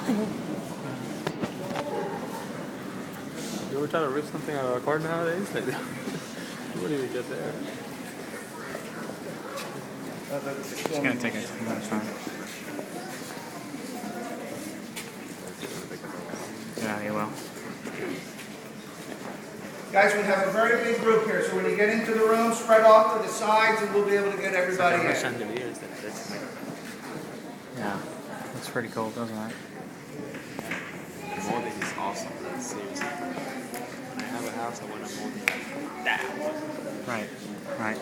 You ever try to rip something out of a card nowadays? Like, you wouldn't even get there. It's gonna take us a long time. Yeah, you will. Guys, we have a very big group here, so when you get into the room, spread off to the sides and we'll be able to get everybody in. Chandeliers, that's like, Yeah, looks pretty cool, doesn't it? the molding is awesome. Seriously. When I have a house, I want a molding like that one. Right, right.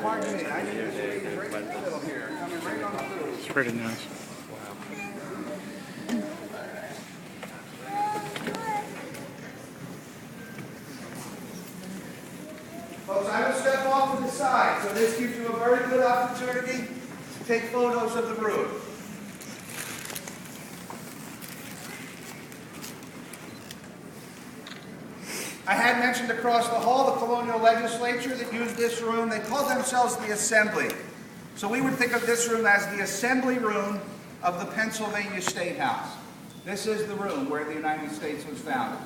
Pardon me, I need to see the drink in the middle here. Coming right on through. It's pretty nice. Folks, I will step off to the side, so this gives you a very good opportunity to take photos of the room. I had mentioned across the hall the colonial legislature that used this room. They called themselves the Assembly. So we would think of this room as the assembly room of the Pennsylvania State House. This is the room where the United States was founded.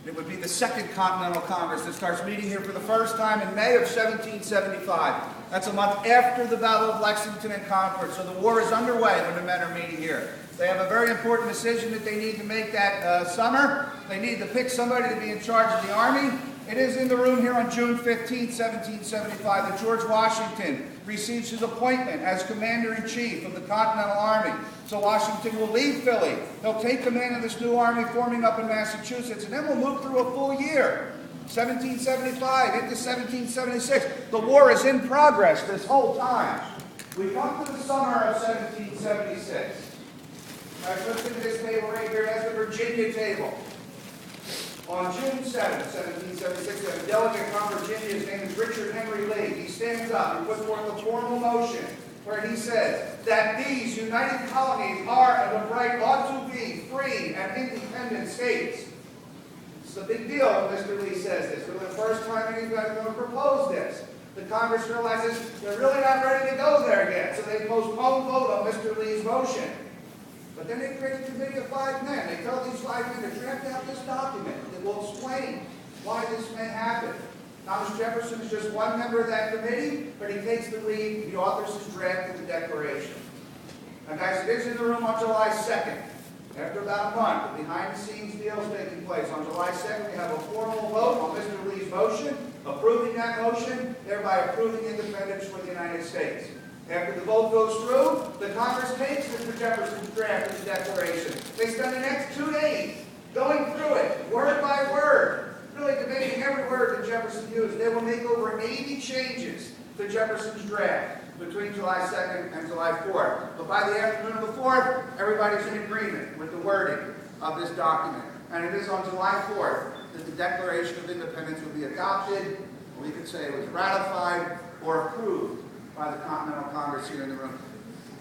It would be the Second Continental Congress that starts meeting here for the first time in May of 1775. That's a month after the Battle of Lexington and Concord, so the war is underway when the men are meeting here. They have a very important decision that they need to make that summer. They need to pick somebody to be in charge of the Army. It is in the room here on June 15, 1775, that George Washington receives his appointment as Commander-in-Chief of the Continental Army. So Washington will leave Philly. He'll take command of this new army forming up in Massachusetts, and then we'll move through a full year. 1775 into 1776. The war is in progress this whole time. We come to the summer of 1776. Let's look at this table right here. That's the Virginia table. On June 7, 1776, we have a delegate from Virginia. His name is Richard Henry Lee. He stands up and puts forth a formal motion where he says that these united colonies are and of right ought to be free and independent states. It's a big deal when Mr. Lee says this. For the first time anybody's going to propose this. The Congress realizes they're really not ready to go there yet, so they postpone vote on Mr. Lee's motion. But then they create a committee of 5 men. They tell these 5 men to draft out this document that will explain why this may happen. Thomas Jefferson is just one member of that committee, but he takes the lead. He authors his draft of the Declaration. Now, guys, it is in the room on July 2nd. After about a month, the behind-the-scenes deal is taking place. On July 2nd, we have a formal vote on Mr. Lee's motion, approving that motion, thereby approving independence for the United States. After the vote goes through, the Congress takes Mr. Jefferson's draft of the Declaration. They spend the next 2 days going through it, word by word, really debating every word that Jefferson used. They will make over 80 changes to Jefferson's draft between July 2nd and July 4th. But by the afternoon of the 4th, everybody's in agreement with the wording of this document. And it is on July 4th that the Declaration of Independence will be adopted, or we could say it was ratified or approved by the Continental Congress here in the room.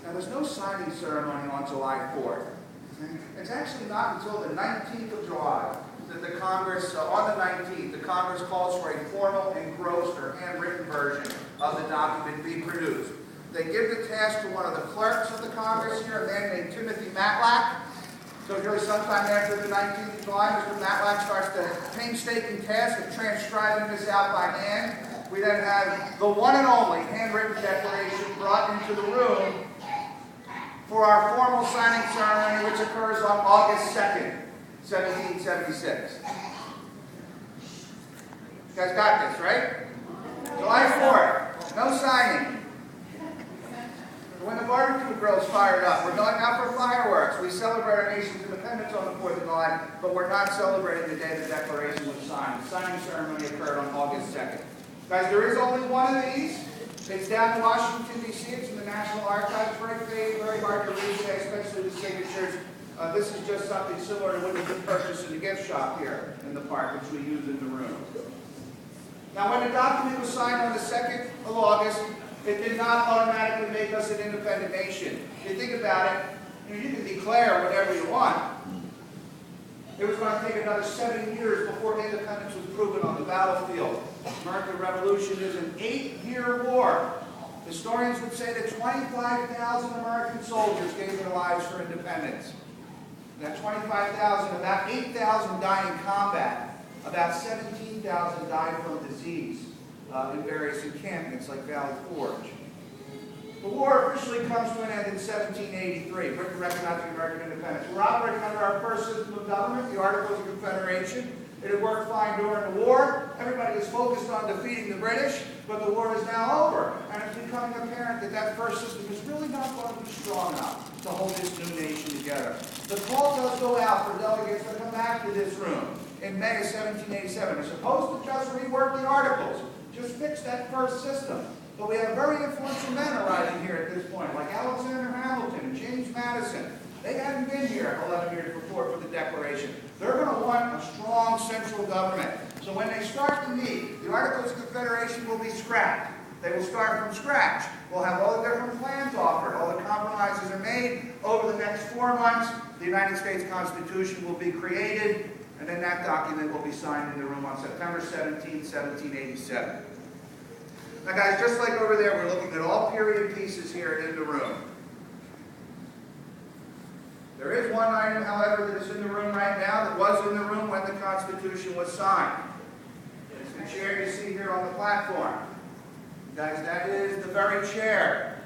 Now, there's no signing ceremony on July 4th. It's actually not until the 19th of July that the Congress, on the 19th, the Congress calls for a formal, engrossed, or handwritten version of the document be produced. They give the task to one of the clerks of the Congress here, a man named Timothy Matlack. So here sometime after the 19th of July, Mr. Matlack starts the painstaking task of transcribing this out by hand. We then have the one and only handwritten declaration brought into the room for our formal signing ceremony, which occurs on August 2nd, 1776. You guys got this, right? July 4th, no signing. When the barbecue grill's fired up, we're going out for fireworks. We celebrate our nation's independence on the 4th of July, but we're not celebrating the day the Declaration was signed. The signing ceremony occurred on August 2nd. Guys, there is only one of these. It's down in Washington, D.C. It's in the National Archives. Very hard to read today, especially the signatures. This is just something similar to what you can purchase in the gift shop here in the park, which we use in the room. Now, when the document was signed on the 2nd of August, It did not automatically make us an independent nation. If you think about it, you can declare whatever you want. It was going to take another 7 years before independence was proven on the battlefield. The American Revolution is an 8-year war. Historians would say that 25,000 American soldiers gave their lives for independence. That 25,000, about 8,000 died in combat. About 17,000 died from disease in various encampments like Valley Forge. The war officially comes to an end in 1783. Britain recognizing American independence. We're operating under our first system of government, the Articles of Confederation. It had worked fine during the war. Everybody was focused on defeating the British, but the war is now over. And it's becoming apparent that that first system is really not going to be strong enough to hold this new nation together. The call does go out for delegates to come back to this room in May of 1787. They're supposed to just rework the Articles, just fix that first system. But we have very influential men arriving here at this point, like Alexander Hamilton and James Madison. They hadn't been here 11 years before for the Declaration. They're going to want a strong central government. So when they start to meet, the Articles of Confederation will be scrapped. They will start from scratch. We'll have all the different plans offered. All the compromises are made. Over the next 4 months, the United States Constitution will be created, and then that document will be signed in the room on September 17, 1787. Now guys, just like over there, we're looking at all period pieces here in the room. There is one item, however, that is in the room right now that was in the room when the Constitution was signed. It's the chair you see here on the platform. Guys, that is the very chair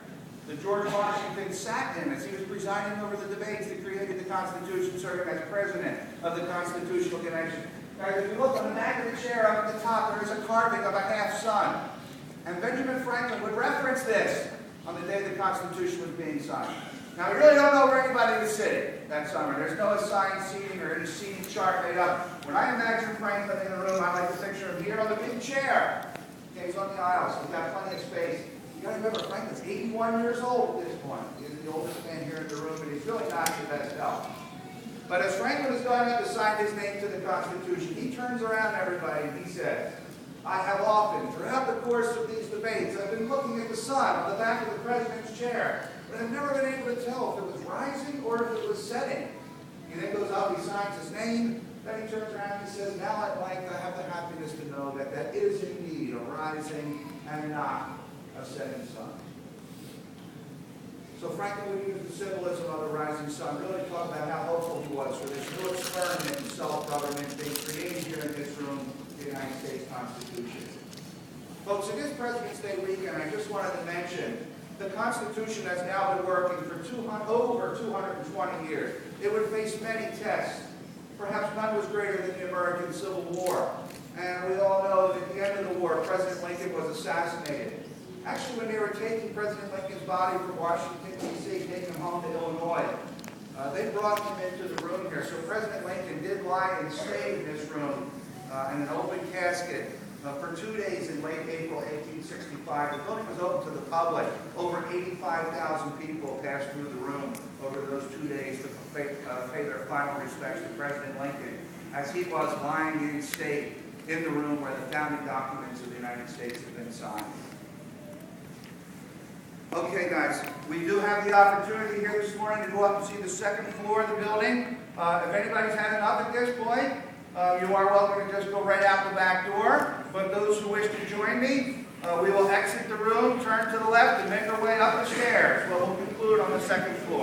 that George Washington sat in as he was presiding over the debates that created the Constitution, serving as president of the Constitutional Convention. Guys, if you look on the back of the chair up at the top, there is a carving of a half-sun. And Benjamin Franklin would reference this on the day the Constitution was being signed. Now, we really don't know where anybody was sitting that summer. There's no assigned seating or any seating chart made up. When I imagine Franklin in the room, I like to picture him here on the big chair. Okay, he's on the aisle, so he's got plenty of space. You got to remember, Franklin's 81 years old at this point. He's the oldest man here in the room, but he's really not in the best health. But as Franklin is going up to sign his name to the Constitution, he turns around everybody and he says, I have often, throughout the course of these debates, I've been looking at the sun on the back of the president's chair, but I've never been able to tell if it was rising or if it was setting. He then goes up, he signs his name, then he turns around and he says, now I'd like to have the happiness to know that that is indeed a rising and not a setting sun. So Franklin would use the symbolism of the rising sun, really talk about how hopeful he was for this new experiment in self-government being created here in this room, the United States Constitution. Folks, it is President's Day weekend. I just wanted to mention the Constitution has now been working for over 220 years. It would face many tests. Perhaps none was greater than the American Civil War. And we all know that at the end of the war, President Lincoln was assassinated. Actually, when they were taking President Lincoln's body from Washington, D.C., taking him home to Illinois, they brought him into the room here. So President Lincoln did lie and stay in this room in an open casket for 2 days in late April 1865. The building was open to the public. Over 85,000 people passed through the room over those 2 days to pay their final respects to President Lincoln as he was lying in state in the room where the founding documents of the United States have been signed. Okay, guys, we do have the opportunity here this morning to go up and see the second floor of the building. If anybody's had enough at this point, you are welcome to just go right out the back door. But those who wish to join me, we will exit the room, turn to the left, and make our way up the stairs. We'll conclude on the second floor.